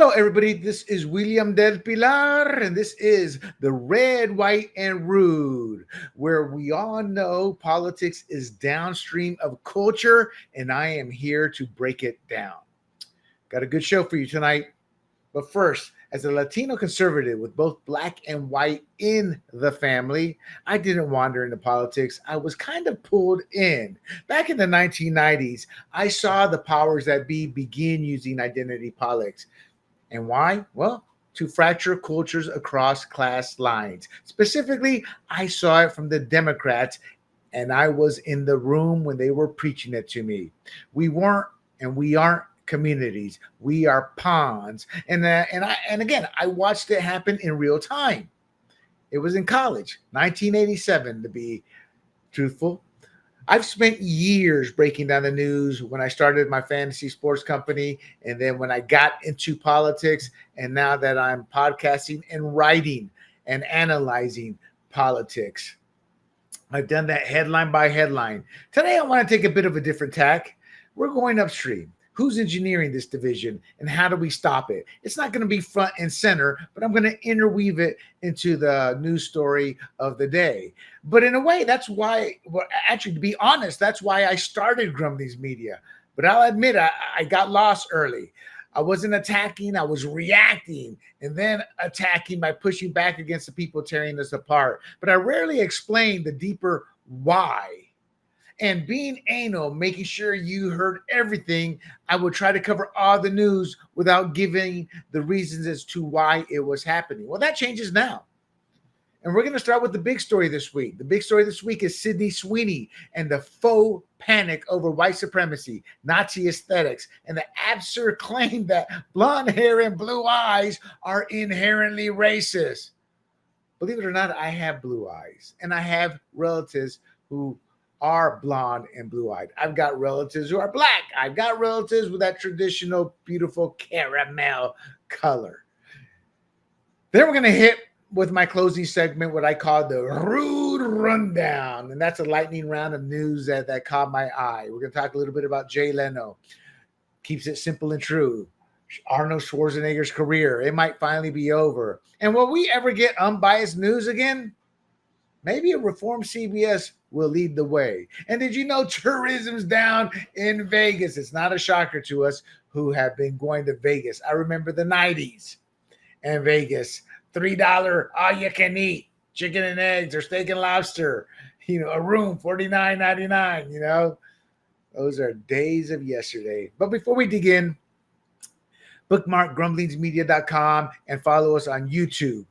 Hello, everybody. This is William Del Pilar, and this is the Red, White, and Rude, where we all know politics is downstream of culture, and I am here to break it down. Got a good show for you tonight. But first, as a Latino conservative with both black and white in the family, I didn't wander into politics. I was kind of pulled in. Back in the 1990s, I saw the powers that be begin using identity politics. And why? Well, to fracture cultures across class lines. Specifically, I saw it from the Democrats, and I was in the room when they were preaching it to me. We weren't and we aren't communities. We are pawns. And again, I watched it happen in real time. It was in college, 1987 to be truthful. I've spent years breaking down the news when I started my fantasy sports company, and then when I got into politics, and now that I'm podcasting and writing and analyzing politics. I've done that headline by headline. Today, I want to take a bit of a different tack. We're going upstream. Who's engineering this division and how do we stop it? It's not going to be front and center, but I'm going to interweave it into the news story of the day. But in a way, that's why, well, actually, to be honest, that's why I started Grumblings Media. But I'll admit, I got lost early. I wasn't attacking, I was reacting and then attacking by pushing back against the people tearing us apart. But I rarely explained the deeper why. And being anal, making sure you heard everything, I would try to cover all the news without giving the reasons as to why it was happening. Well, that changes now. And we're going to start with the big story this week. The big story this week is Sydney Sweeney and the faux panic over white supremacy, Nazi aesthetics, and the absurd claim that blonde hair and blue eyes are inherently racist. Believe it or not, I have blue eyes, and I have relatives who are blonde and blue-eyed. I've got relatives who are black. I've got relatives with that traditional, beautiful caramel color. Then we're going to hit with my closing segment, what I call the Rude Rundown. And that's a lightning round of news that caught my eye. We're going to talk a little bit about Jay Leno. Keeps it simple and true. Arnold Schwarzenegger's career. It might finally be over. And will we ever get unbiased news again? Maybe a reformed CBS will lead the way. And did you know tourism's down in Vegas? It's not a shocker to us who have been going to Vegas. I remember the 90s and Vegas. $3 all you can eat. Chicken and eggs or steak and lobster. A room, $49.99, Those are days of yesterday. But before we dig in, bookmark grumblingsmedia.com and follow us on YouTube.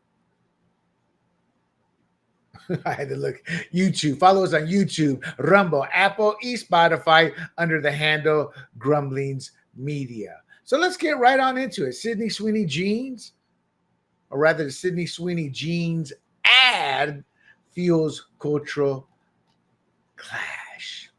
I had to look. YouTube. Follow us on YouTube, Rumble, Apple, Spotify under the handle Grumblings Media. So let's get right on into it. Sydney Sweeney jeans, or rather the Sydney Sweeney jeans ad fuels cultural clash.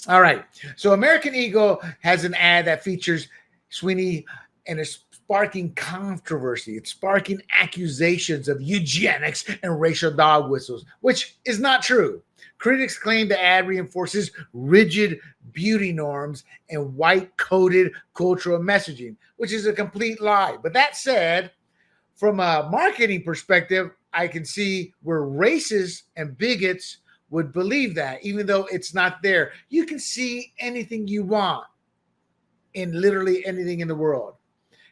All right. So American Eagle has an ad that features Sweeney and is sparking controversy. It's sparking accusations of eugenics and racial dog whistles, which is not true. Critics claim the ad reinforces rigid beauty norms and white-coded cultural messaging, which is a complete lie. But that said, from a marketing perspective, I can see where racists and bigots would believe that, even though it's not there. You can see anything you want in literally anything in the world.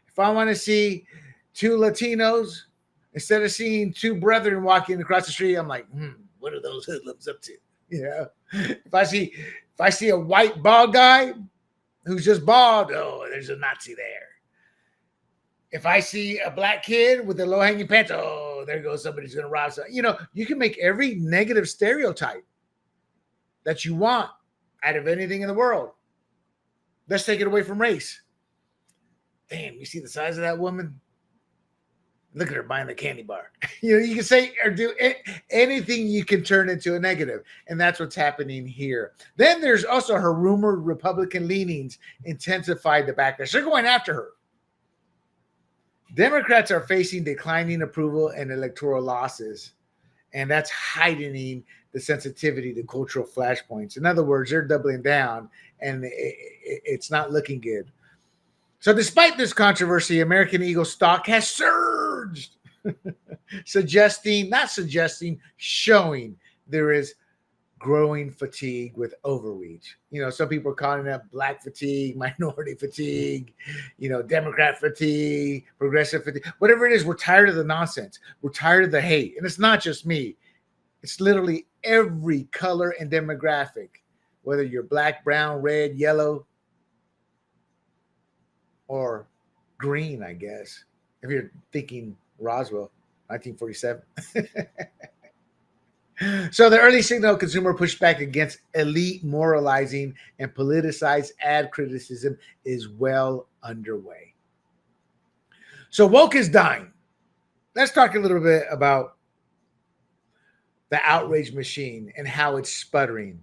If I want to see two Latinos, instead of seeing two brethren walking across the street, I'm like, what are those hoodlums up to? If I see a white bald guy who's just bald, oh, there's a Nazi there. If I see a black kid with the low-hanging pants, oh, there goes somebody who's going to rob somebody. You can make every negative stereotype that you want out of anything in the world. Let's take it away from race. Damn, you see the size of that woman? Look at her buying the candy bar. You can say or do anything you can turn into a negative. And that's what's happening here. Then there's also her rumored Republican leanings intensified the backlash. They're going after her. Democrats are facing declining approval and electoral losses. And that's heightening the sensitivity to cultural flashpoints. In other words, they're doubling down and it's not looking good. So despite this controversy, American Eagle stock has surged, showing there is growing fatigue with overreach. Some people are calling that black fatigue, minority fatigue, Democrat fatigue, progressive fatigue, whatever it is. We're tired of the nonsense. We're tired of the hate. And it's not just me. It's literally every color and demographic, whether you're black, brown, red, yellow, or green, I guess, if you're thinking Roswell, 1947. So the early signal consumer pushback against elite moralizing and politicized ad criticism is well underway. So woke is dying. Let's talk a little bit about the outrage machine and how it's sputtering.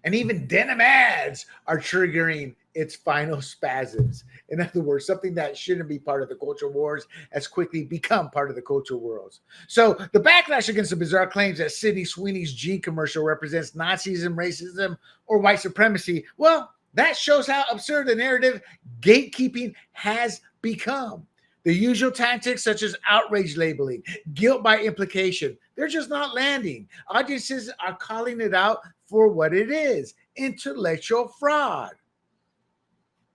And even denim ads are triggering its final spasms. In other words, something that shouldn't be part of the culture wars has quickly become part of the culture wars. So the backlash against the bizarre claims that Sydney Sweeney's jean commercial represents Nazism, racism, or white supremacy, well, that shows how absurd the narrative gatekeeping has become. The usual tactics such as outrage labeling, guilt by implication, they're just not landing. Audiences are calling it out for what it is, intellectual fraud.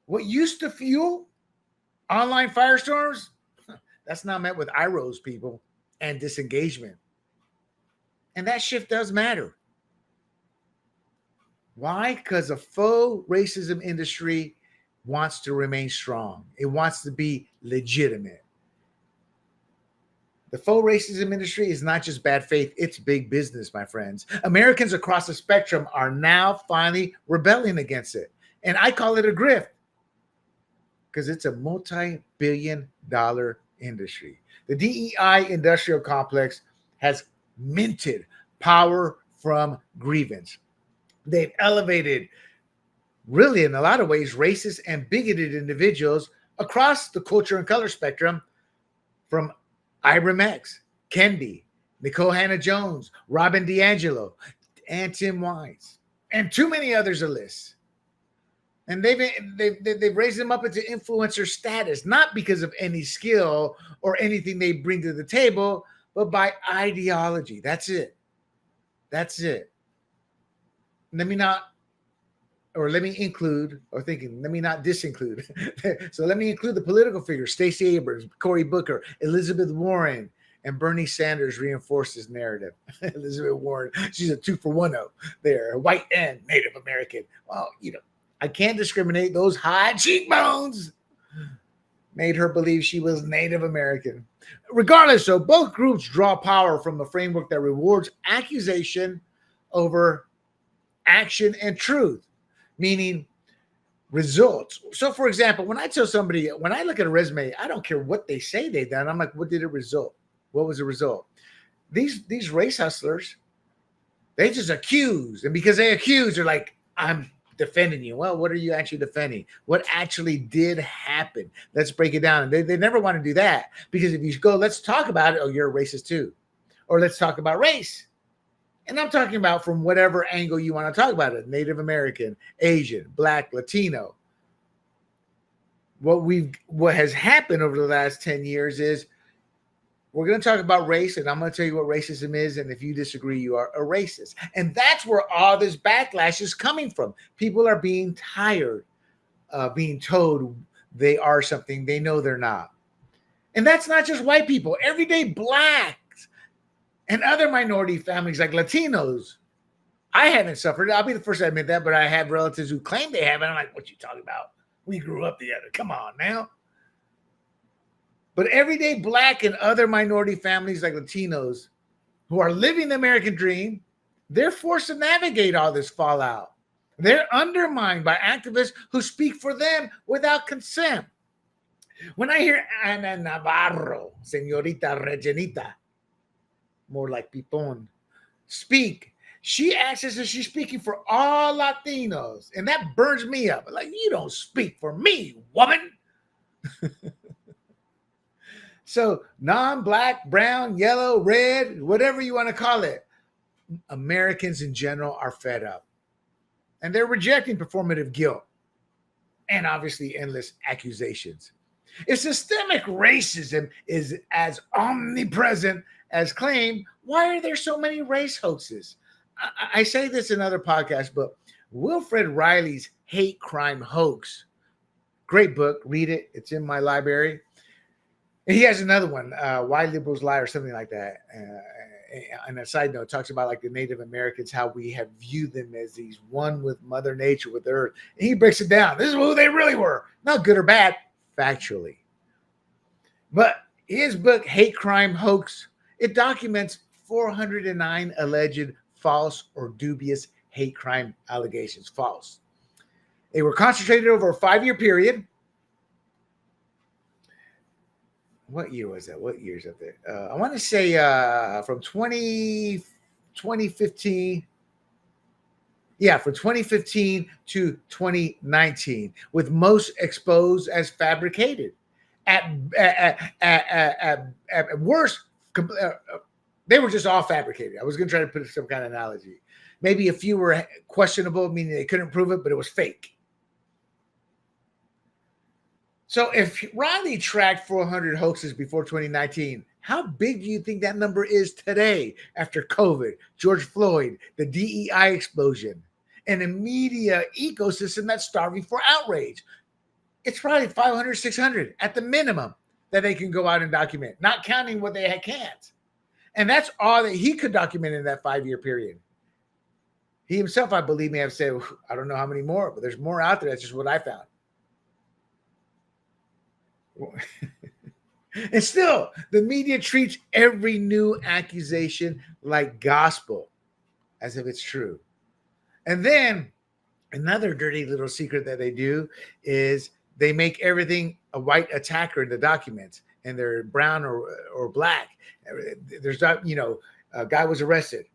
What used to fuel online firestorms, that's now met with eye rolls, people, and disengagement. And that shift does matter. Why? Because the faux racism industry wants to remain strong. It wants to be legitimate. The faux racism industry is not just bad faith, it's big business, my friends. Americans across the spectrum are now finally rebelling against it. And I call it a grift because it's a multi-billion-dollar industry. The DEI industrial complex has minted power from grievance. They've elevated, really in a lot of ways, racist and bigoted individuals across the culture and color spectrum, from Ibram X, Kendi, Nicole Hannah-Jones, Robin DiAngelo, and Tim Wise, and too many others to list. And they've raised them up into influencer status, not because of any skill or anything they bring to the table, but by ideology. That's it. Let me not disinclude. So let me include the political figures: Stacey Abrams, Cory Booker, Elizabeth Warren, and Bernie Sanders reinforce this narrative. Elizabeth Warren, she's a 2-for-1 there, white and Native American. Well, I can't discriminate. Those high cheekbones made her believe she was Native American. Regardless, so both groups draw power from a framework that rewards accusation over action and truth, meaning results. So, for example, when I look at a resume, I don't care what they say they've done. I'm like, what did it result? What was the result? These race hustlers, they just accuse. And because they accuse, they're like, I'm defending you. Well, what are you actually defending? What actually did happen? Let's break it down. And they never want to do that, because if you go, let's talk about it. Oh, you're a racist too. Or let's talk about race. And I'm talking about from whatever angle you want to talk about it: Native American, Asian, Black, Latino. What has happened over the last 10 years is we're going to talk about race, and I'm going to tell you what racism is. And if you disagree, you are a racist. And that's where all this backlash is coming from. People are being tired of being told they are something they know they're not. And that's not just white people. Everyday Blacks and other minority families like Latinos. I haven't suffered. I'll be the first to admit that, but I have relatives who claim they have. And I'm like, what you talking about? We grew up together. Come on now. But everyday Black and other minority families like Latinos who are living the American dream, they're forced to navigate all this fallout. They're undermined by activists who speak for them without consent. When I hear Ana Navarro, Señorita Regenita, more like Pipon, speak, she acts as if she's speaking for all Latinos. And that burns me up. Like, you don't speak for me, woman. So non-Black, brown, yellow, red, whatever you want to call it, Americans in general are fed up. And they're rejecting performative guilt. and obviously endless accusations. If systemic racism is as omnipresent as claimed, why are there so many race hoaxes? I say this in other podcasts, but Wilfred Riley's Hate Crime Hoax, great book, read it. It's in my library. And he has another one, Why Liberals Lie or something like that. And a side note, talks about like the Native Americans, how we have viewed them as these one with Mother Nature, with Earth. And he breaks it down. This is who they really were. Not good or bad, factually. But his book, Hate Crime Hoax, it documents 409 alleged false or dubious hate crime allegations. False. They were concentrated over a 5-year period. What year was that? What year is up there? I want to say from 2015. Yeah, from 2015 to 2019, with most exposed as fabricated. At worst, they were just all fabricated. I was going to try to put some kind of analogy. Maybe a few were questionable, meaning they couldn't prove it, but it was fake. So if Riley tracked 400 hoaxes before 2019, how big do you think that number is today after COVID, George Floyd, the DEI explosion, and a media ecosystem that's starving for outrage? It's probably 500, 600 at the minimum that they can go out and document, not counting what they can't. And that's all that he could document in that 5-year period. He himself, I believe, may have said, I don't know how many more, but there's more out there. That's just what I found. And still, the media treats every new accusation like gospel, as if it's true. And then another dirty little secret that they do is they make everything a white attacker in the documents, and they're brown or black. There's not, a guy was arrested,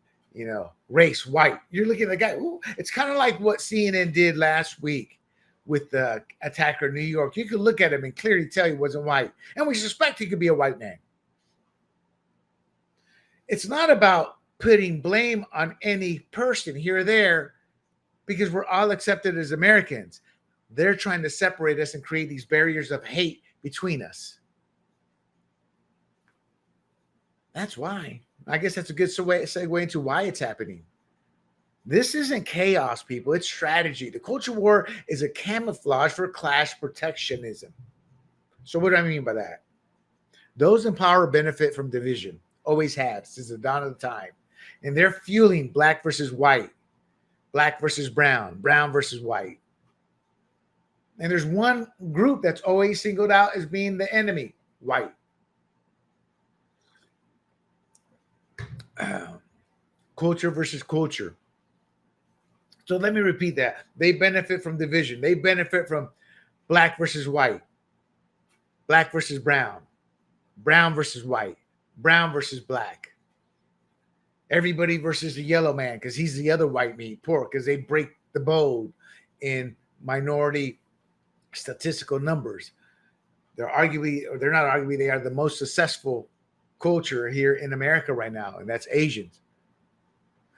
race, white. You're looking at the guy. Ooh, it's kind of like what CNN did last week with the attacker in New York. You could look at him and clearly tell he wasn't white. And we suspect he could be a white man. It's not about putting blame on any person here or there, because we're all accepted as Americans. They're trying to separate us and create these barriers of hate between us. That's why. I guess that's a good segue into why it's happening. This isn't chaos, people. It's strategy. The culture war is a camouflage for class protectionism. So what do I mean by that? Those in power benefit from division. Always have since the dawn of the time. And they're fueling black versus white, black versus brown, brown versus white. And there's one group that's always singled out as being the enemy, white. Culture versus culture. So let me repeat that. They benefit from division. They benefit from black versus white, black versus brown, brown versus white, brown versus black. Everybody versus the yellow man, because he's the other white meat, pork, because they break the mold in minority statistical numbers. They are the most successful culture here in America right now, and that's Asians.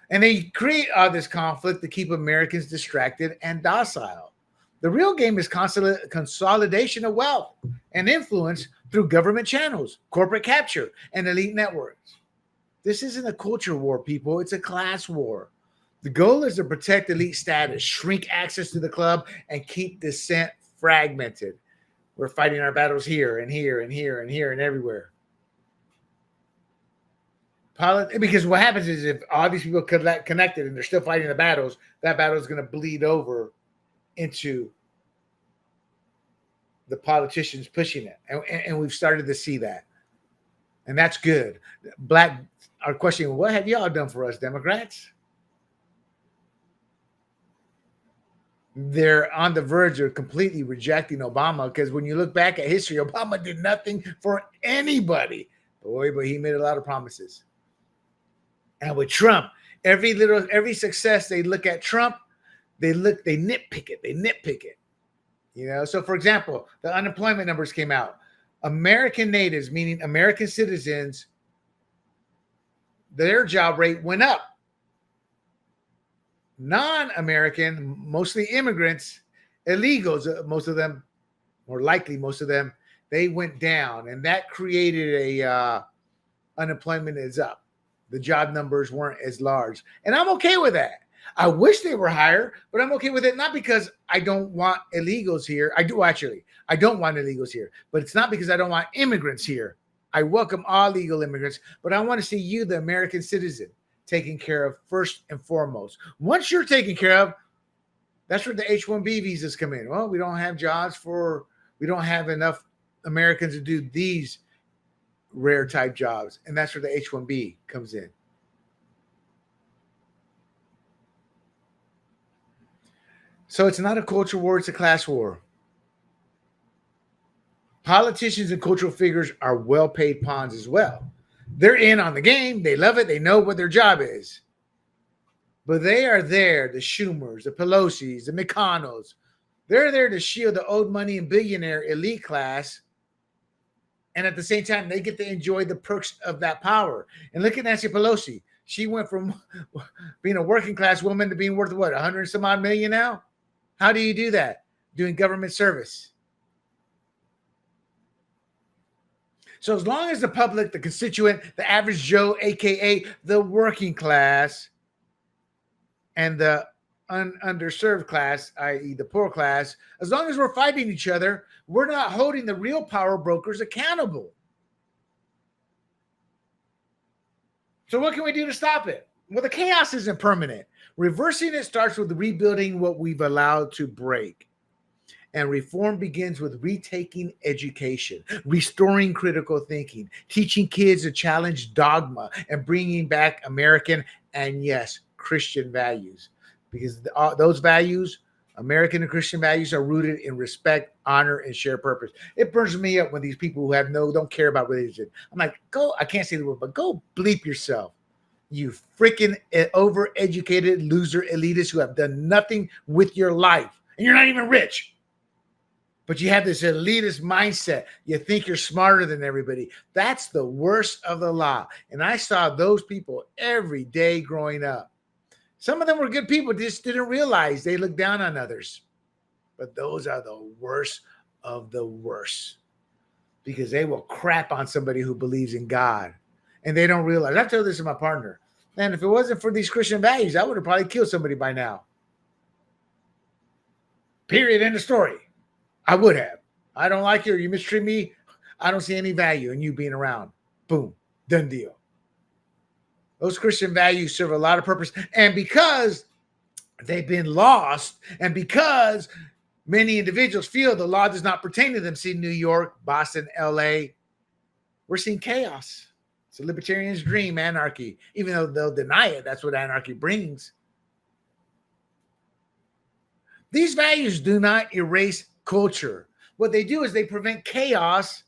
And they create all this conflict to keep Americans distracted and docile. The real game is consolidation of wealth and influence through government channels, corporate capture, and elite networks. This isn't a culture war, people. It's a class war. The goal is to protect elite status, shrink access to the club, and keep dissent fragmented. We're fighting our battles here and here and here and here and everywhere. Because what happens is if all these people connected and they're still fighting the battles, that battle is going to bleed over into the politicians pushing it. And we've started to see that. And that's good. Black are questioning, what have y'all done for us, Democrats? They're on the verge of completely rejecting Obama, because when you look back at history, Obama did nothing for anybody. Boy, but he made a lot of promises. And with Trump, every success they look at Trump, they nitpick it. So for example, the unemployment numbers came out. American natives, meaning American citizens, their job rate went up. Non-American, mostly immigrants, illegals, most of them, or likely most of them, they went down, and that created a unemployment is up. The job numbers weren't as large, and I'm okay with that. I wish they were higher, but I'm okay with it. Not because I don't want illegals here. I do actually. I don't want illegals here, but it's not because I don't want immigrants here. I welcome all legal immigrants, but I want to see you, the American citizen, taken care of first and foremost. Once you're taken care of, that's where the H-1B visas come in. Well, we don't have jobs we don't have enough Americans to do these rare type jobs, and that's where the H-1B comes in. So it's not a culture war, it's a class war. Politicians and cultural figures are well-paid pawns as well. They're in on the game. They love it. They know what their job is. But they are there, the Schumers, the Pelosi's, the McConnells. They're there to shield the old money and billionaire elite class. And at the same time, they get to enjoy the perks of that power. And look at Nancy Pelosi. She went from being a working class woman to being worth what, 100 some odd million now? How do you do that? Doing government service. So as long as the public, the constituent, the average Joe, aka the working class, and the underserved class, i.e. the poor class, as long as we're fighting each other, we're not holding the real power brokers accountable. So what can we do to stop it? Well, the chaos isn't permanent. Reversing it starts with rebuilding what we've allowed to break. And reform begins with retaking education, restoring critical thinking, teaching kids to challenge dogma, and bringing back American and, yes, Christian values. Because those values, American and Christian values, are rooted in respect, honor, and shared purpose. It burns me up when these people who don't care about religion. I'm like, I can't say the word, but go bleep yourself. You freaking overeducated loser elitists who have done nothing with your life. And you're not even rich. But you have this elitist mindset. You think you're smarter than everybody. That's the worst of the lot. And I saw those people every day growing up. Some of them were good people, just didn't realize they looked down on others. But those are the worst of the worst, because they will crap on somebody who believes in God. And they don't realize. I told this to my partner. Man, if it wasn't for these Christian values, I would have probably killed somebody by now. Period. End of story. I would have. I don't like you, or you mistreat me. I don't see any value in you being around. Boom. Done deal. Those Christian values serve a lot of purpose. And because they've been lost, and because many individuals feel the law does not pertain to them, see New York, Boston, LA, we're seeing chaos. It's a libertarian's dream, anarchy. Even though they'll deny it, that's what anarchy brings. These values do not erase culture. What they do is they prevent chaos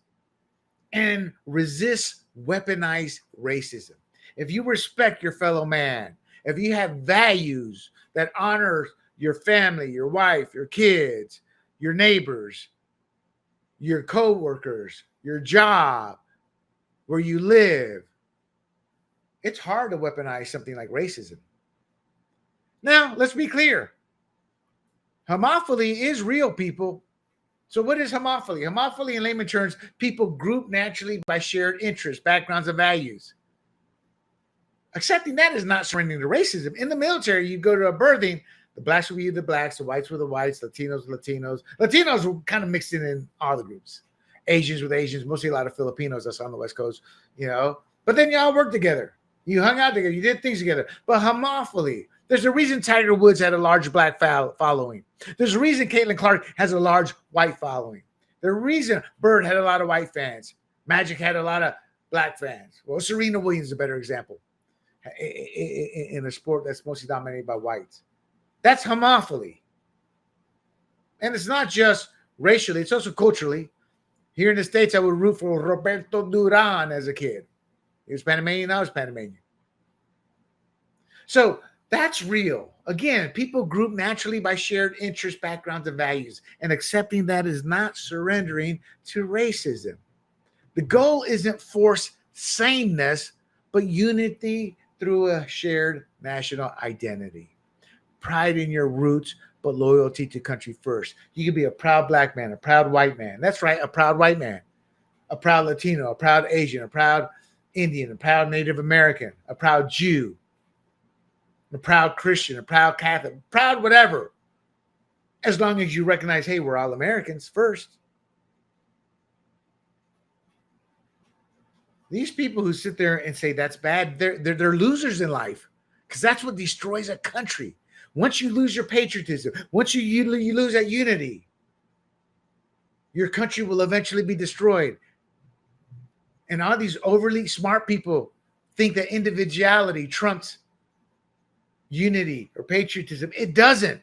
and resist weaponized racism. If you respect your fellow man, if you have values that honor your family, your wife, your kids, your neighbors, your co-workers, your job, where you live, it's hard to weaponize something like racism. Now, let's be clear. Homophily is real, people. So what is homophily? Homophily, in layman terms, people group naturally by shared interests, backgrounds, and values. Accepting that is not surrendering to racism. In the military, you go to a birthing, the blacks will be the blacks, the whites were the whites, Latinos, Latinos. Latinos were kind of mixed in all the groups. Asians with Asians, mostly a lot of Filipinos that's on the West Coast, But then y'all worked together. You hung out together. You did things together. But homophily, there's a reason Tiger Woods had a large black following. There's a reason Caitlin Clark has a large white following. There's a reason Bird had a lot of white fans. Magic had a lot of black fans. Well, Serena Williams is a better example in a sport that's mostly dominated by whites. That's homophily. And it's not just racially, it's also culturally. Here in the States, I would root for Roberto Duran as a kid. He was Panamanian, I was Panamanian. So that's real. Again, people group naturally by shared interests, backgrounds, and values. And accepting that is not surrendering to racism. The goal isn't forced sameness, but unity through a shared national identity. Pride in your roots, but loyalty to country first. You can be a proud black man, a proud white man. That's right, a proud white man, a proud Latino, a proud Asian, a proud Indian, a proud Native American, a proud Jew, a proud Christian, a proud Catholic, proud whatever. As long as you recognize, hey, we're all Americans first. These people who sit there and say that's bad, they're losers in life, because that's what destroys a country. Once you lose your patriotism, once you lose that unity, your country will eventually be destroyed. And all these overly smart people think that individuality trumps unity or patriotism. It doesn't,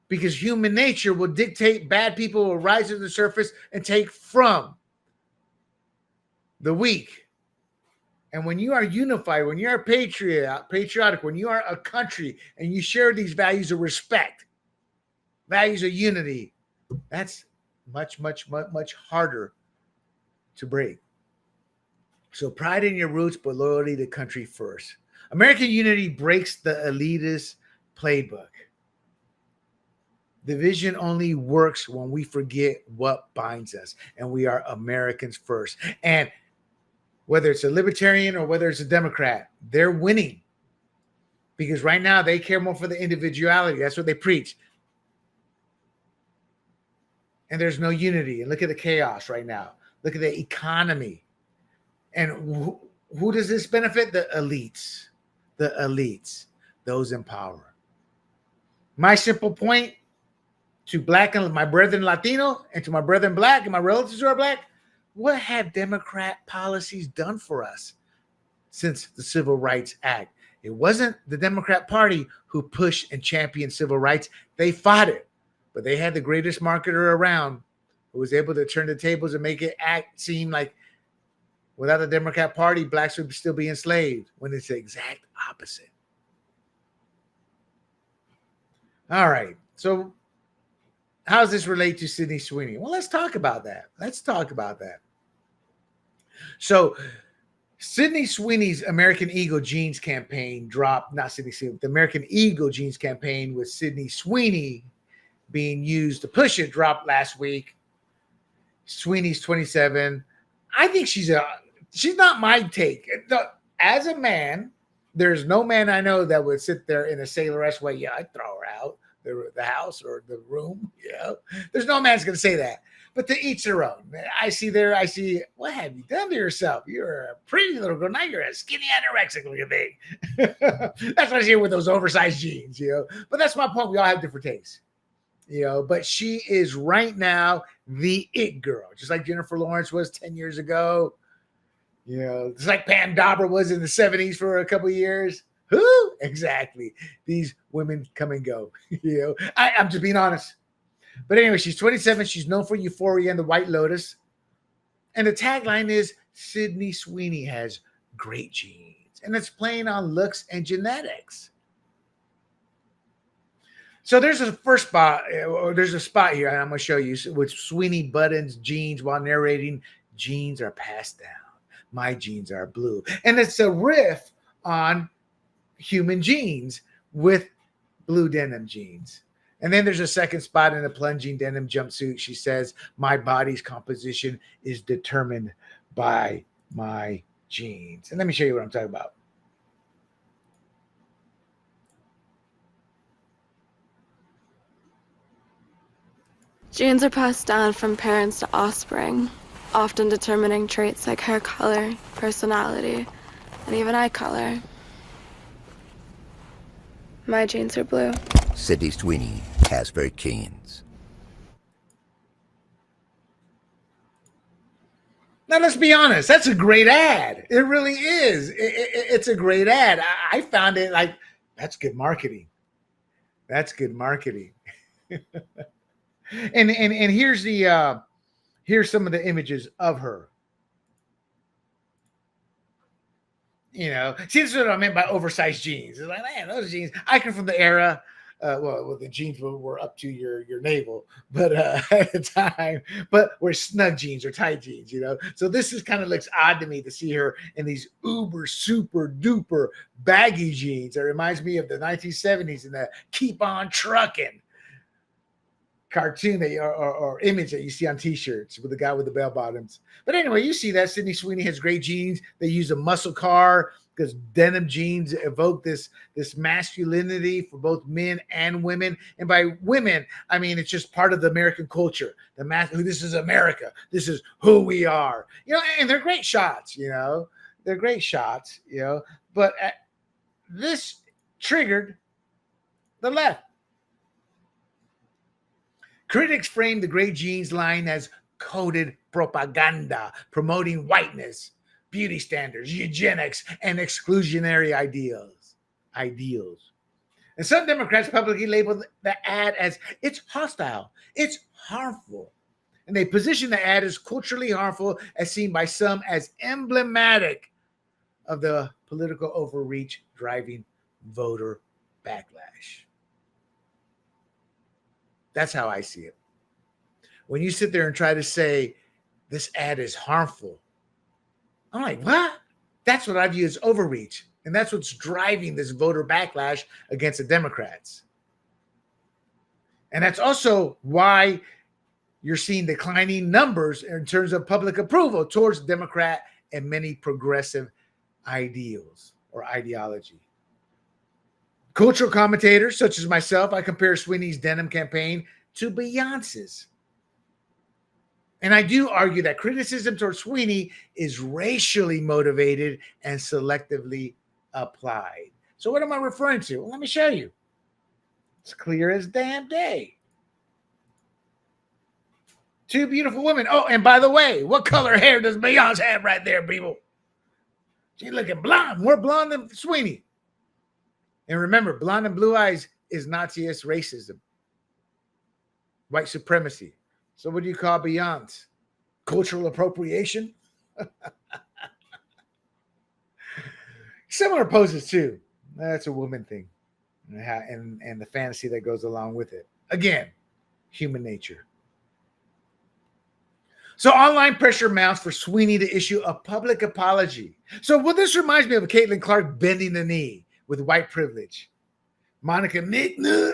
because human nature will dictate bad people will rise to the surface and take from the weak. And when you are unified, when you are patriotic, when you are a country and you share these values of respect, values of unity, that's much, much, much, much harder to break. So pride in your roots, but loyalty to country first. American unity breaks the elitist playbook. Division only works when we forget what binds us, and we are Americans first. And whether it's a libertarian or whether it's a Democrat, they're winning, because right now they care more for the individuality. That's what they preach. And there's no unity. And look at the chaos right now. Look at the economy. And who does this benefit? The elites. The elites. Those in power. My simple point to black and my brethren Latino and to my brethren black and my relatives who are black, what have Democrat policies done for us since the Civil Rights Act? It wasn't the Democrat Party who pushed and championed civil rights. They fought it, but they had the greatest marketer around who was able to turn the tables and make it seem like without the Democrat Party, blacks would still be enslaved, when it's the exact opposite. All right. So how does this relate to Sydney Sweeney? Well, let's talk about that. So Sydney Sweeney's American Eagle jeans campaign dropped, not Sydney Sweeney, the American Eagle jeans campaign with Sydney Sweeney being used to push it dropped last week. Sweeney's 27. I think she's not my take. As a man, there's no man I know that would sit there in a Sailor-esque way. Yeah, I'd throw her out the house or the room. Yeah, there's no man's going to say that. But to each their own. I see, what have you done to yourself? You're a pretty little girl. Now you're a skinny anorexic looking thing. That's what I see with those oversized jeans, But that's my point. We all have different tastes, But she is right now the it girl, just like Jennifer Lawrence was 10 years ago. Just like Pam Dauber was in the 70s for a couple of years. Who? Exactly. These women come and go. I'm just being honest. But anyway, she's 27. She's known for Euphoria and The White Lotus. And the tagline is Sydney Sweeney has great genes. And it's playing on looks and genetics. So there's a spot here, and I'm going to show you, with Sweeney buttons genes while narrating, genes are passed down. My genes are blue. And it's a riff on human genes with blue denim jeans. And then there's a second spot in a plunging denim jumpsuit. She says, my body's composition is determined by my genes. And let me show you what I'm talking about. Genes are passed down from parents to offspring, often determining traits like hair color, personality, and even eye color. My genes are blue. Sydney Sweeney has her genes. Now, let's be honest. That's a great ad. It really is. It's a great ad. I found it like, that's good marketing. That's good marketing. and here's some of the images of her. See, this is what I meant by oversized jeans. It's like, man, those jeans. I come from the era well, the jeans were up to your navel, but at the time, but were snug jeans or tight jeans, you know. So this is kind of looks odd to me to see her in these uber super duper baggy jeans. It reminds me of the 1970s and the Keep On Truckin' cartoon that or image that you see on t-shirts with the guy with the bell bottoms. But anyway, you see that Sydney Sweeney has great jeans. They use a muscle car because denim jeans evoke this masculinity for both men and women. And by women, I mean it's just part of the American culture. This is America. This is who we are. You know, and they're great shots, you know. They're great shots, you know. But this triggered the left. Critics framed the great jeans line as coded propaganda, promoting whiteness, beauty standards, eugenics, and exclusionary ideals. And some Democrats publicly labeled the ad as it's hostile, it's harmful. And they position the ad as culturally harmful, as seen by some as emblematic of the political overreach driving voter backlash. That's how I see it. When you sit there and try to say this ad is harmful, I'm like, what? That's what I view as overreach. And that's what's driving this voter backlash against the Democrats. And that's also why you're seeing declining numbers in terms of public approval towards Democrat and many progressive ideals or ideology. Cultural commentators such as myself, I compare Sweeney's denim campaign to Beyoncé's. And I do argue that criticism towards Sweeney is racially motivated and selectively applied. So what am I referring to? Well, let me show you. It's clear as damn day. Two beautiful women. Oh, and by the way, what color hair does Beyonce have right there, people? She's looking blonde, more blonde than Sweeney. And remember, blonde and blue eyes is Naziist racism, white supremacy. So what do you call Beyonce? Cultural appropriation? Similar poses too. That's a woman thing. And the fantasy that goes along with it. Again, human nature. So online pressure mounts for Sweeney to issue a public apology. So this reminds me of Caitlin Clark bending the knee with white privilege. Monica Nicknuck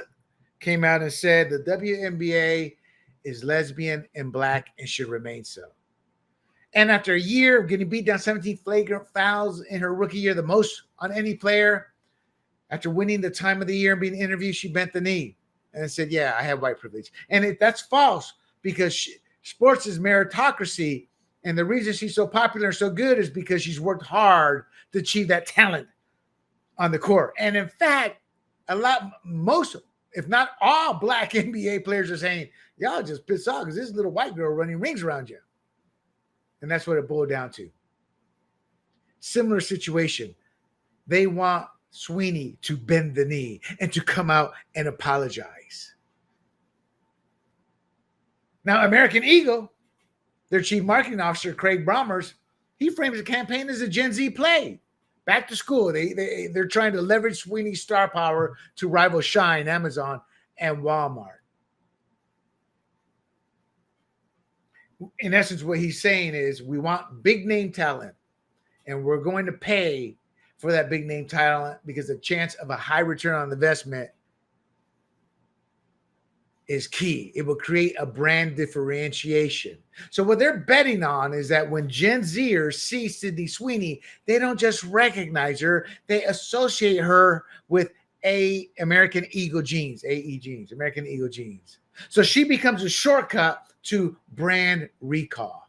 came out and said the WNBA is lesbian and black and should remain so. And after a year of getting beat down 17 flagrant fouls in her rookie year, the most on any player, after winning the time of the year and being interviewed, she bent the knee and said, yeah, I have white privilege. And that's false because sports is meritocracy. And the reason she's so popular and so good is because she's worked hard to achieve that talent on the court. And in fact, most, if not all black NBA players are saying, y'all just pissed off because this little white girl running rings around you. And that's what it boiled down to. Similar situation. They want Sweeney to bend the knee and to come out and apologize. Now, American Eagle, their chief marketing officer, Craig Brommers, he frames the campaign as a Gen Z play. Back to school. They're trying to leverage Sweeney's star power to rival Shine, Amazon, and Walmart. In essence, what he's saying is we want big name talent, and we're going to pay for that big name talent because the chance of a high return on investment is key. It will create a brand differentiation. So what they're betting on is that when Gen Zers see Sydney Sweeney, they don't just recognize her, they associate her with American Eagle jeans, AE jeans, American Eagle jeans. So she becomes a shortcut to brand recall.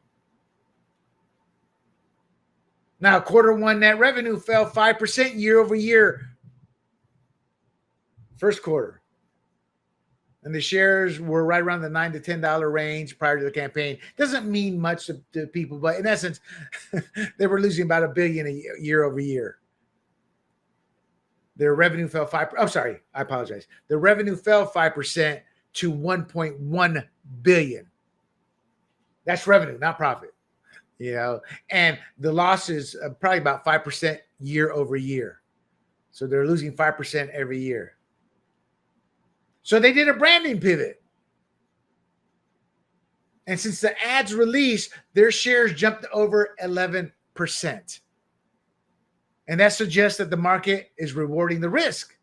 Now, Q1 net revenue fell 5% year over year. First quarter. And the shares were right around the $9 to $10 range prior to the campaign. Doesn't mean much to people, but in essence, they were losing about $1 billion a year over year. Their revenue fell 5%. Oh, sorry, I apologize. Their revenue fell 5% to $1.1 billion. That's revenue, not profit. You know, and the loss is probably about 5% year over year. So they're losing 5% every year. So they did a branding pivot. And since the ads released, their shares jumped over 11%. And that suggests that the market is rewarding the risk.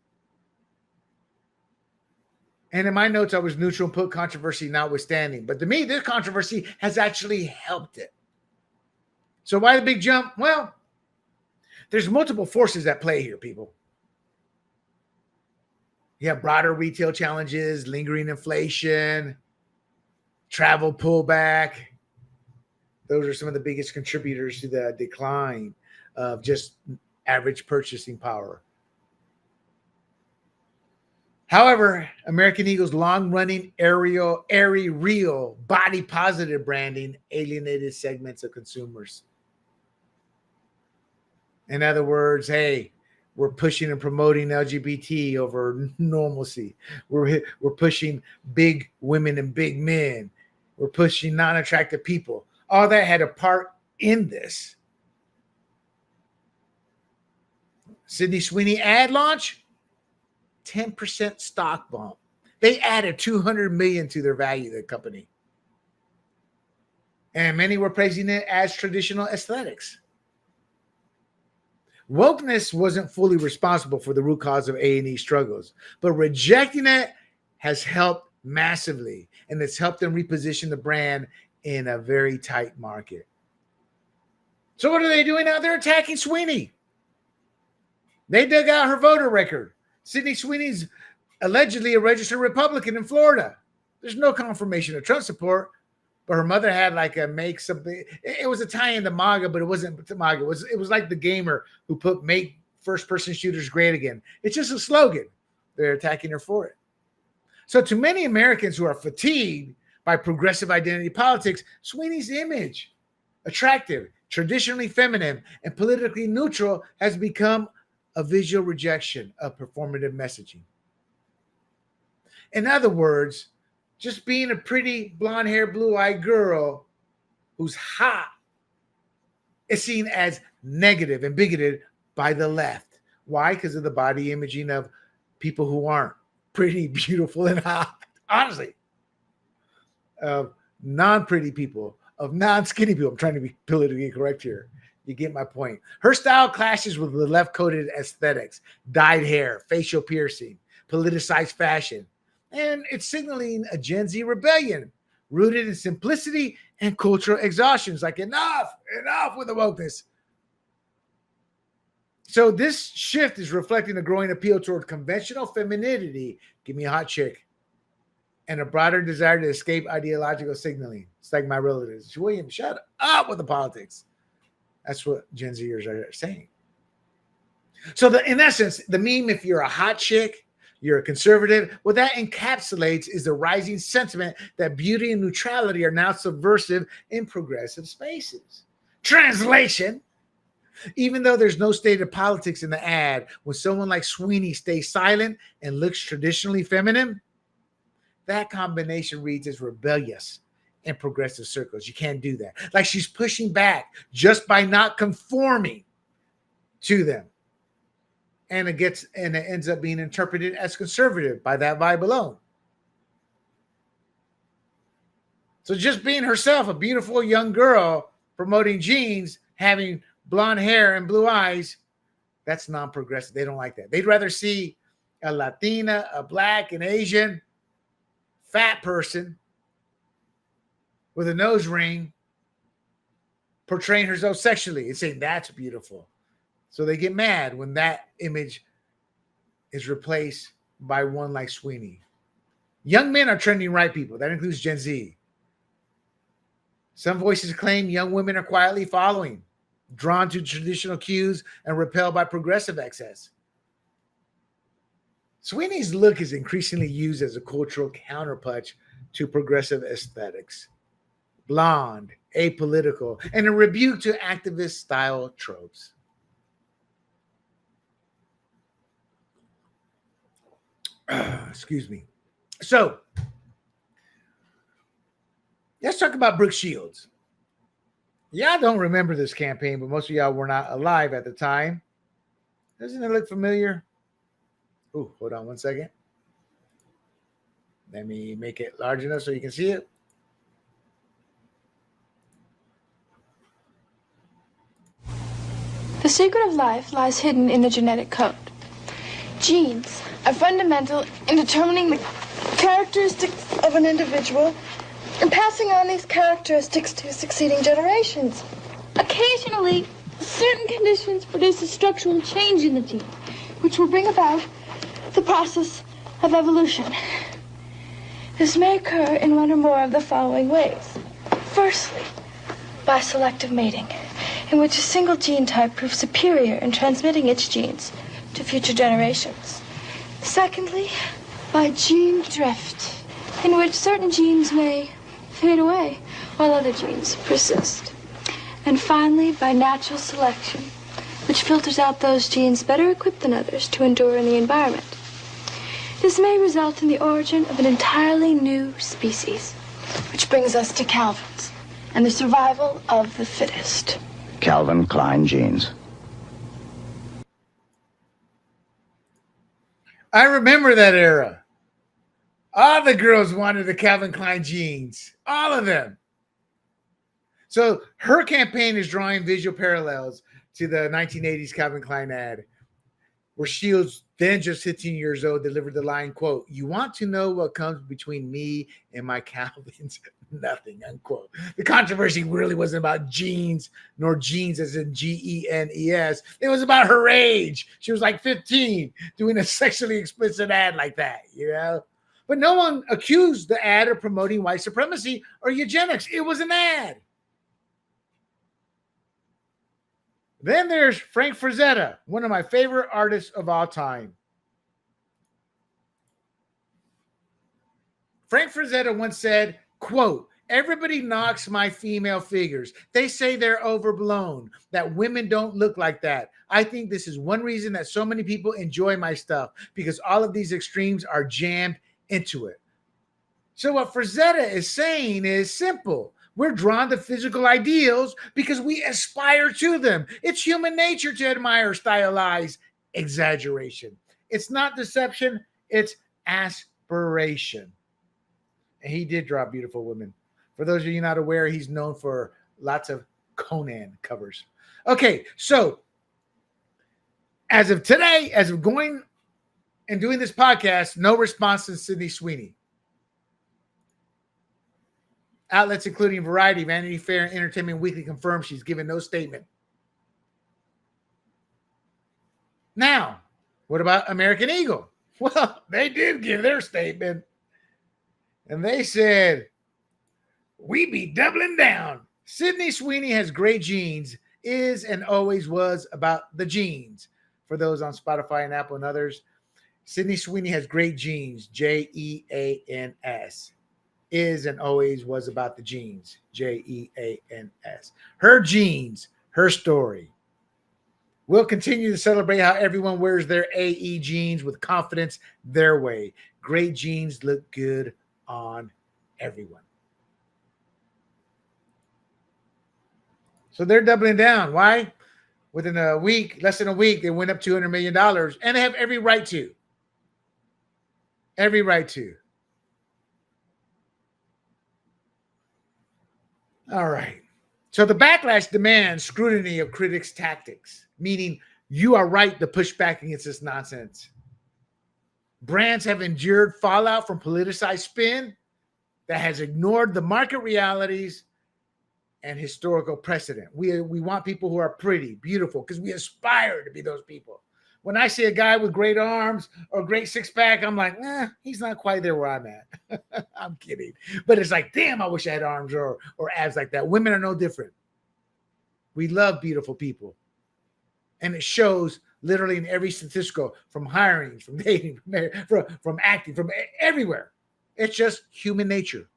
And in my notes, I was neutral and put controversy notwithstanding. But to me, this controversy has actually helped it. So why the big jump? Well, there's multiple forces at play here, people. You have broader retail challenges, lingering inflation, travel pullback. Those are some of the biggest contributors to the decline of just average purchasing power. However, American Eagle's long-running airy, real, body-positive branding alienated segments of consumers. In other words, hey, we're pushing and promoting LGBT over normalcy. We're pushing big women and big men. We're pushing non-attractive people. All that had a part in this. Sydney Sweeney ad launch, 10% stock bump. They added $200 million to their value of the company. And many were praising it as traditional aesthetics. Wokeness wasn't fully responsible for the root cause of A&E struggles, but rejecting it has helped massively, and it's helped them reposition the brand in a very tight market. So what are they doing now? They're attacking Sweeney. They dug out her voter record. Sydney Sweeney's allegedly a registered Republican in Florida. There's no confirmation of Trump support, but her mother had like a make something. It was a tie-in to MAGA, but it wasn't to MAGA. It was like the gamer who put make first-person shooters great again. It's just a slogan. They're attacking her for it. So to many Americans who are fatigued by progressive identity politics, Sweeney's image, attractive, traditionally feminine, and politically neutral, has become a visual rejection of performative messaging. In other words, just being a pretty blonde-haired, blue-eyed girl who's hot is seen as negative and bigoted by the left. Why? Because of the body imaging of people who aren't pretty, beautiful, and hot. Honestly. Of non-pretty people, of non-skinny people. I'm trying to be politically correct here. You get my point. Her style clashes with the left-coded aesthetics, dyed hair, facial piercing, politicized fashion, and it's signaling a Gen Z rebellion rooted in simplicity and cultural exhaustion. It's like, enough with the wokeness. So this shift is reflecting a growing appeal toward conventional femininity, give me a hot chick, and a broader desire to escape ideological signaling. It's like my relatives. William, shut up with the politics. That's what Gen Zers are saying. So in essence, the meme, if you're a hot chick, you're a conservative, what that encapsulates is the rising sentiment that beauty and neutrality are now subversive in progressive spaces. Translation: even though there's no stated politics in the ad, when someone like Sweeney stays silent and looks traditionally feminine, that combination reads as rebellious in progressive circles. You can't do that. Like she's pushing back just by not conforming to them. And it ends up being interpreted as conservative by that vibe alone. So just being herself, a beautiful young girl promoting jeans, having blonde hair and blue eyes, that's non-progressive. They don't like that. They'd rather see a Latina, a Black, an Asian, fat person with a nose ring portraying herself sexually and saying that's beautiful. So they get mad when that image is replaced by one like Sweeney. Young men are trending right, people. That includes Gen Z. Some voices claim young women are quietly following, drawn to traditional cues and repelled by progressive excess. Sweeney's look is increasingly used as a cultural counterpunch to progressive aesthetics. Blonde, apolitical, and a rebuke to activist style tropes. Excuse me. So, let's talk about Brooke Shields. Y'all don't remember this campaign, but most of y'all were not alive at the time. Doesn't it look familiar? Oh, hold on one second. Let me make it large enough so you can see it. The secret of life lies hidden in the genetic code. Genes are fundamental in determining the characteristics of an individual and passing on these characteristics to succeeding generations. Occasionally, certain conditions produce a structural change in the gene, which will bring about the process of evolution. This may occur in one or more of the following ways. Firstly, by selective mating, in which a single gene type proves superior in transmitting its genes to future generations. Secondly, by gene drift, in which certain genes may fade away while other genes persist. And finally, by natural selection, which filters out those genes better equipped than others to endure in the environment. This may result in the origin of an entirely new species, which brings us to Calvin's and the survival of the fittest. Calvin Klein jeans. I remember that era. All the girls wanted the Calvin Klein jeans. All of them. So her campaign is drawing visual parallels to the 1980s Calvin Klein ad, where Shields, then just 15 years old, delivered the line, quote, "You want to know what comes between me and my Calvins?" Nothing, unquote. The controversy really wasn't about jeans, nor jeans as in Genes. It was about her age. She was like 15 doing a sexually explicit ad like that, you know? But no one accused the ad of promoting white supremacy or eugenics. It was an ad. Then there's Frank Frazetta, one of my favorite artists of all time. Frank Frazetta once said, quote, "Everybody knocks my female figures. They say they're overblown, that women don't look like that. I think this is one reason that so many people enjoy my stuff, because all of these extremes are jammed into it." So what Frazetta is saying is simple. We're drawn to physical ideals because we aspire to them. It's human nature to admire stylized exaggeration. It's not deception, it's aspiration. And he did draw beautiful women. For those of you not aware, he's known for lots of Conan covers. Okay, so as of today, as of going and doing this podcast, no response to Sydney Sweeney. Outlets including Variety, Vanity Fair, and Entertainment Weekly confirm she's given no statement. Now, what about American Eagle? Well, they did give their statement. And they said, "We be doubling down. Sydney Sweeney has great genes, is and always was about the genes." For those on Spotify and Apple and others, Sydney Sweeney has great genes, Jeans. Is and always was about the genes, Jeans. Her genes, her story. We'll continue to celebrate how everyone wears their AE jeans with confidence their way. Great genes look good on everyone. So they're doubling down. Why? Within a week, less than a week, they went up $200 million, and they have every right to. Every right to. All right. So the backlash demands scrutiny of critics' tactics, meaning you are right to push back against this nonsense. Brands have endured fallout from politicized spin that has ignored the market realities and historical precedent. We want people who are pretty, beautiful, because we aspire to be those people. When I see a guy with great arms or great six-pack, I'm like, he's not quite there where I'm at. I'm kidding. But it's like, damn, I wish I had arms or abs like that. Women are no different. We love beautiful people. And it shows literally in every statistical, from hiring, from dating, from acting, from everywhere. It's just human nature.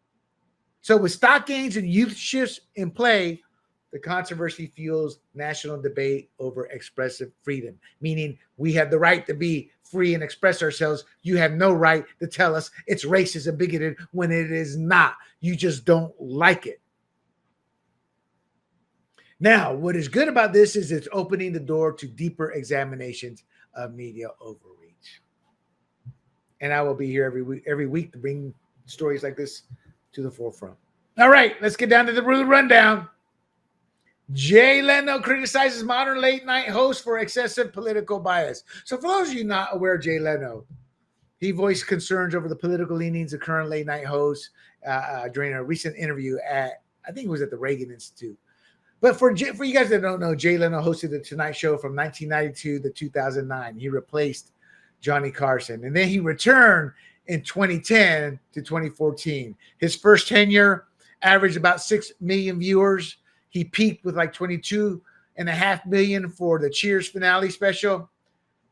So with stock gains and youth shifts in play, the controversy fuels national debate over expressive freedom, meaning we have the right to be free and express ourselves. You have no right to tell us it's racist and bigoted when it is not. You just don't like it. Now, what is good about this is it's opening the door to deeper examinations of media overreach. and I will be here every week to bring stories like this to the forefront. All right, let's get down to the rude rundown. Jay Leno criticizes modern late night hosts for excessive political bias. So for those of you not aware of Jay Leno, he voiced concerns over the political leanings of current late night hosts during a recent interview at, I think it was at the Reagan Institute. But for you guys that don't know, Jay Leno hosted the Tonight Show from 1992 to 2009. He replaced Johnny Carson. And then he returned in 2010 to 2014. His first tenure averaged about 6 million viewers. He peaked with like 22.5 million for the Cheers finale special.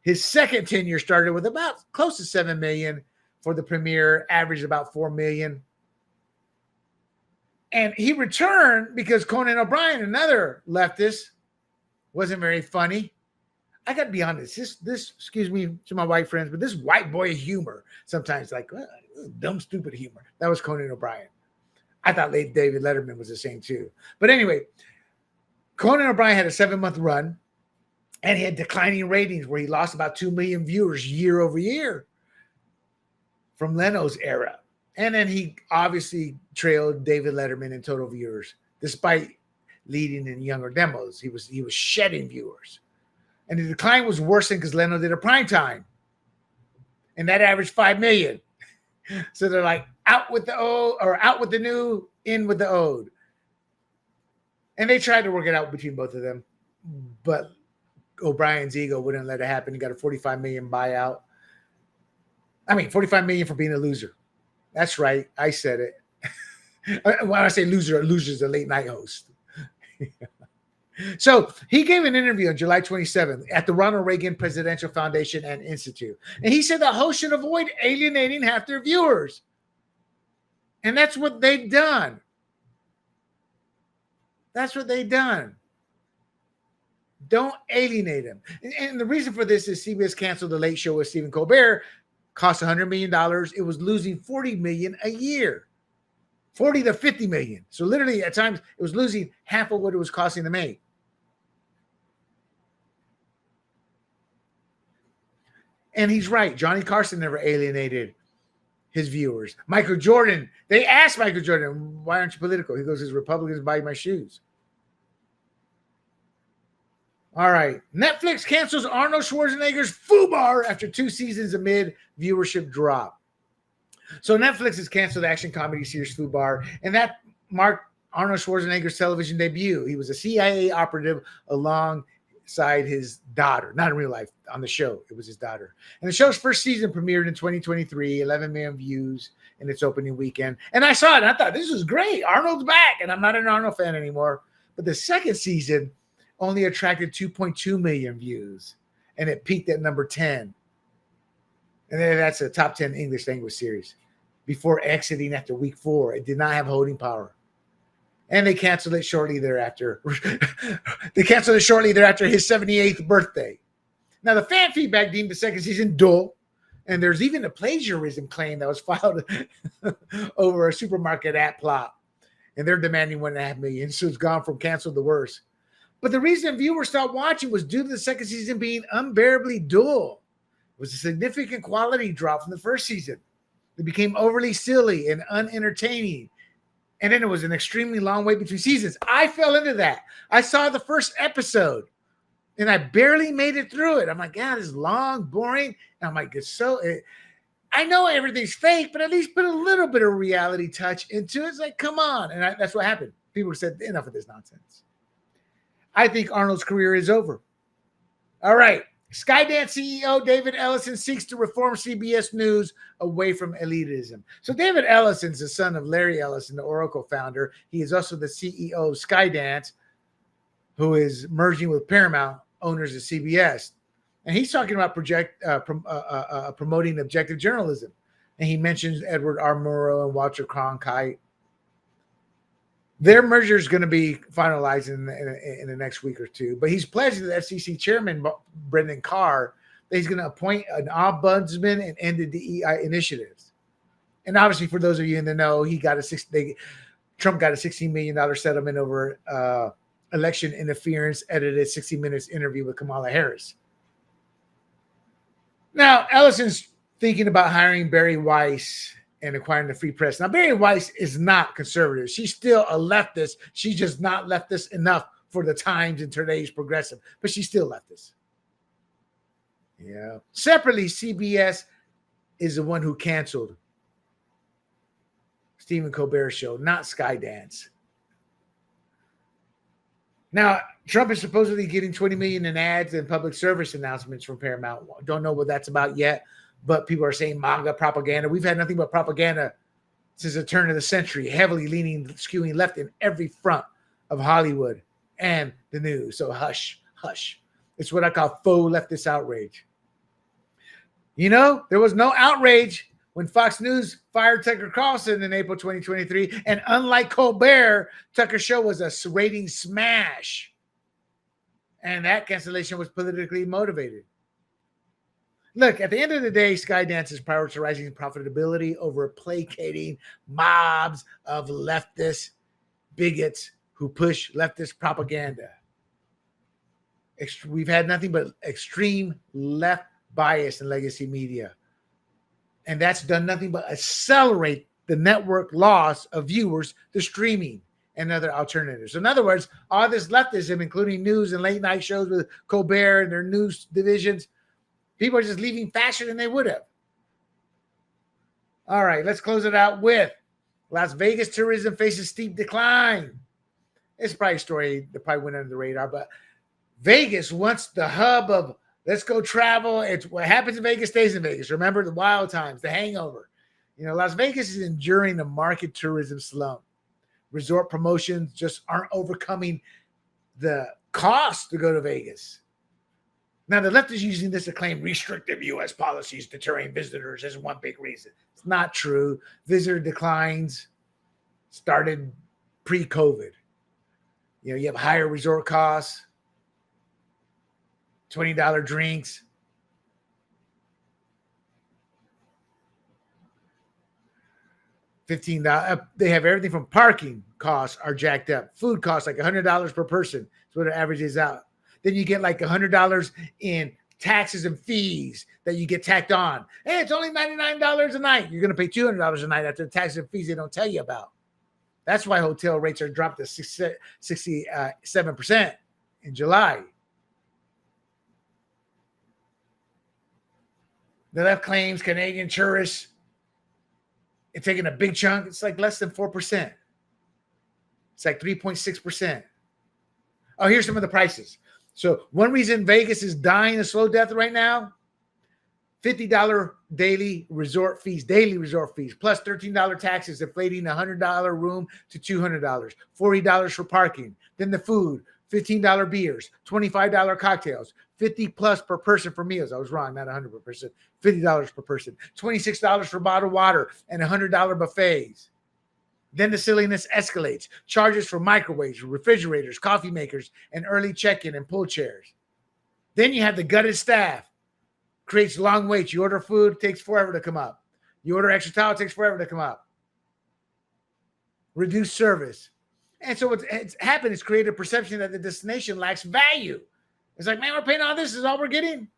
His second tenure started with about close to 7 million for the premiere, averaged about 4 million. And he returned because Conan O'Brien, another leftist, wasn't very funny. I got to be honest, this, excuse me to my white friends, but this white boy humor, sometimes like dumb, stupid humor. That was Conan O'Brien. I thought David Letterman was the same too. But anyway, Conan O'Brien had a 7-month run, and he had declining ratings where he lost about 2 million viewers year over year from Leno's era. And then he obviously trailed David Letterman in total viewers, despite leading in younger demos. He was shedding viewers. And the decline was worsened because Leno did a prime time. And that averaged 5 million. So they're like, out with the old, or out with the new, in with the old. And they tried to work it out between both of them. But O'Brien's ego wouldn't let it happen. He got a 45 million buyout. I mean, 45 million for being a loser. That's right. I said it. When I say loser, a loser is a late night host. So he gave an interview on July 27th at the Ronald Reagan Presidential Foundation and Institute. And he said that hosts should avoid alienating half their viewers. And that's what they've done. That's what they've done. Don't alienate them. And the reason for this is CBS canceled The Late Show with Stephen Colbert. Cost $100 million. It was losing $40 million a year. 40 to 50 million. So literally at times it was losing half of what it was costing to make. And he's right. Johnny Carson never alienated his viewers. Michael Jordan, they asked Michael Jordan, why aren't you political? He goes, his Republicans buy my shoes. All right. Netflix cancels Arnold Schwarzenegger's FUBAR after 2 seasons amid viewership drop. So Netflix has canceled the action comedy series FUBAR, and that marked Arnold Schwarzenegger's television debut. He was a CIA operative alongside his daughter, not in real life, on the show. It was his daughter. And the show's first season premiered in 2023, 11 million views in its opening weekend. And I saw it, and I thought, this was great. Arnold's back, and I'm not an Arnold fan anymore. But the second season only attracted 2.2 million views, and it peaked at number 10. And then that's a top 10 English language series. Before exiting after week 4, it did not have holding power. And they canceled it shortly thereafter. They canceled it shortly thereafter his 78th birthday. Now, the fan feedback deemed the second season dull, and there's even a plagiarism claim that was filed over a supermarket ad plot. And they're demanding $1.5 million, so it's gone from canceled to worse. But the reason viewers stopped watching was due to the second season being unbearably dull. It was a significant quality drop from the first season. It became overly silly and unentertaining. And then it was an extremely long wait between seasons. I fell into that. I saw the first episode, and I barely made it through it. I'm like, yeah, this is long, boring. And I'm like, I know everything's fake, but at least put a little bit of reality touch into it. It's like, come on. And that's what happened. People said, enough of this nonsense. I think Arnold's career is over. All right. Skydance CEO David Ellison seeks to reform CBS News away from elitism. So David Ellison's the son of Larry Ellison, the Oracle founder. He is also the CEO of Skydance, who is merging with Paramount, owners of CBS. And he's talking about promoting objective journalism. And he mentions Edward R. Murrow and Walter Cronkite. Their merger is going to be finalized in the next week or two. But he's pledged to the FCC chairman, Brendan Carr, that he's going to appoint an ombudsman and end the DEI initiatives. And obviously, for those of you in the know, Trump got a $16 million settlement over election interference, edited 60 Minutes interview with Kamala Harris. Now, Ellison's thinking about hiring Barry Weiss and acquiring the Free Press. Now, Barry Weiss is not conservative. She's still a leftist. She's just not leftist enough for the Times and today's progressive, but she's still leftist. Yeah. Separately, CBS is the one who canceled Stephen Colbert's show, not Skydance. Now, Trump is supposedly getting 20 million in ads and public service announcements from Paramount. Don't know what that's about yet, but people are saying MAGA propaganda. We've had nothing but propaganda since the turn of the century, heavily leaning, skewing left in every front of Hollywood and the news. So hush, hush. It's what I call faux leftist outrage. You know, there was no outrage when Fox News fired Tucker Carlson in April 2023. And unlike Colbert, Tucker's show was a rating smash. And that cancellation was politically motivated. Look, at the end of the day, Skydance is prioritizing profitability over placating mobs of leftist bigots who push leftist propaganda. We've had nothing but extreme left bias in legacy media. And that's done nothing but accelerate the network loss of viewers to streaming and other alternatives. In other words, all this leftism, including news and late night shows with Colbert and their news divisions, people are just leaving faster than they would have. All right, let's close it out with Las Vegas tourism faces steep decline. It's probably a story that probably went under the radar, but Vegas, once the hub of let's go travel. It's what happens in Vegas stays in Vegas. Remember the wild times, the hangover. You know, Las Vegas is enduring a market tourism slump. Resort promotions just aren't overcoming the cost to go to Vegas. Now, the left is using this to claim restrictive U.S. policies deterring visitors as one big reason. It's not true. Visitor declines started pre-COVID. You know, you have higher resort costs, $20 drinks. $15. They have everything from parking costs are jacked up. Food costs like $100 per person. That's what it averages out. Then you get like $100 in taxes and fees that you get tacked on. Hey, it's only $99 a night. You're going to pay $200 a night after the taxes and fees they don't tell you about. That's why hotel rates are dropped to 67% in July. The left claims Canadian tourists are taking a big chunk. It's like less than 4%. It's like 3.6%. Oh, here's some of the prices. So one reason Vegas is dying a slow death right now, $50 daily resort fees, plus $13 taxes, inflating a $100 room to $200, $40 for parking. Then the food, $15 beers, $25 cocktails, $50 plus per person for meals. I was wrong, not $100 per person, $50 per person, $26 for bottled water, and $100 buffets. Then the silliness escalates. Charges for microwaves, refrigerators, coffee makers, and early check-in and pull chairs. Then you have the gutted staff. Creates long waits. You order food, takes forever to come up. You order extra towel, takes forever to come up. Reduced service. And so what's happened is created a perception that the destination lacks value. It's like, man, we're paying all this. Is all we're getting?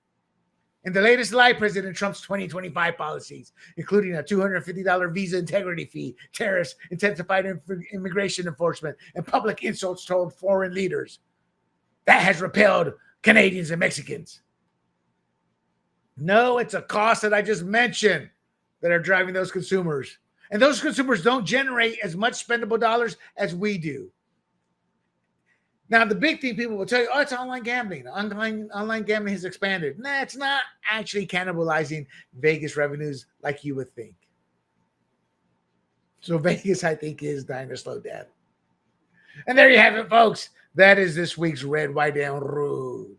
And the latest lie, President Trump's 2025 policies, including a $250 visa integrity fee, tariffs, intensified immigration enforcement, and public insults toward foreign leaders. That has repelled Canadians and Mexicans. No, it's a cost that I just mentioned that are driving those consumers. And those consumers don't generate as much spendable dollars as we do. Now, the big thing people will tell you, oh, it's online gambling. Online gambling has expanded. Nah, it's not actually cannibalizing Vegas revenues like you would think. So Vegas, I think, is dying a slow death. And there you have it, folks. That is this week's Red, White, and Rude.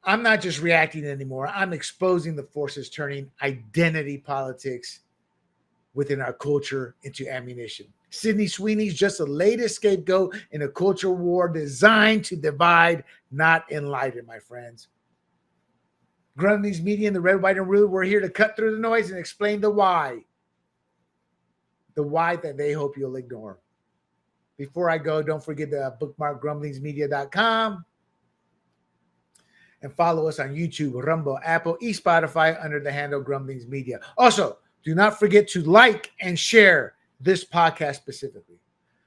I'm not just reacting anymore. I'm exposing the forces turning identity politics within our culture into ammunition. Sydney Sweeney's just the latest scapegoat in a culture war designed to divide, not enlighten, my friends. Grumblings Media and the Red, White, and Rude, we're here to cut through the noise and explain the why. The why that they hope you'll ignore. Before I go, don't forget to bookmark grumblingsmedia.com. and follow us on YouTube, Rumble, Apple, Spotify under the handle Grumblings Media. Also, do not forget to like and share this podcast specifically.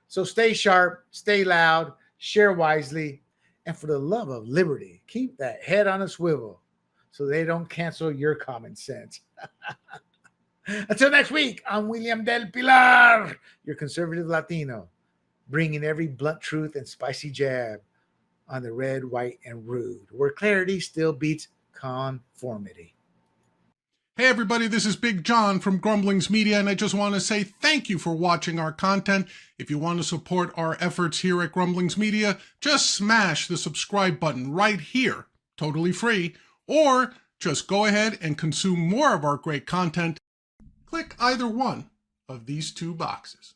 So stay sharp, stay loud, share wisely, and for the love of liberty, keep that head on a swivel so they don't cancel your common sense. Until next week, I'm William Del Pilar, your conservative Latino, bringing every blunt truth and spicy jab on the red, white, and rude, where clarity still beats conformity. Hey everybody, this is Big John from Grumblings Media, and I just want to say thank you for watching our content. If you want to support our efforts here at Grumblings Media, just smash the subscribe button right here, totally free, or just go ahead and consume more of our great content. Click either one of these two boxes.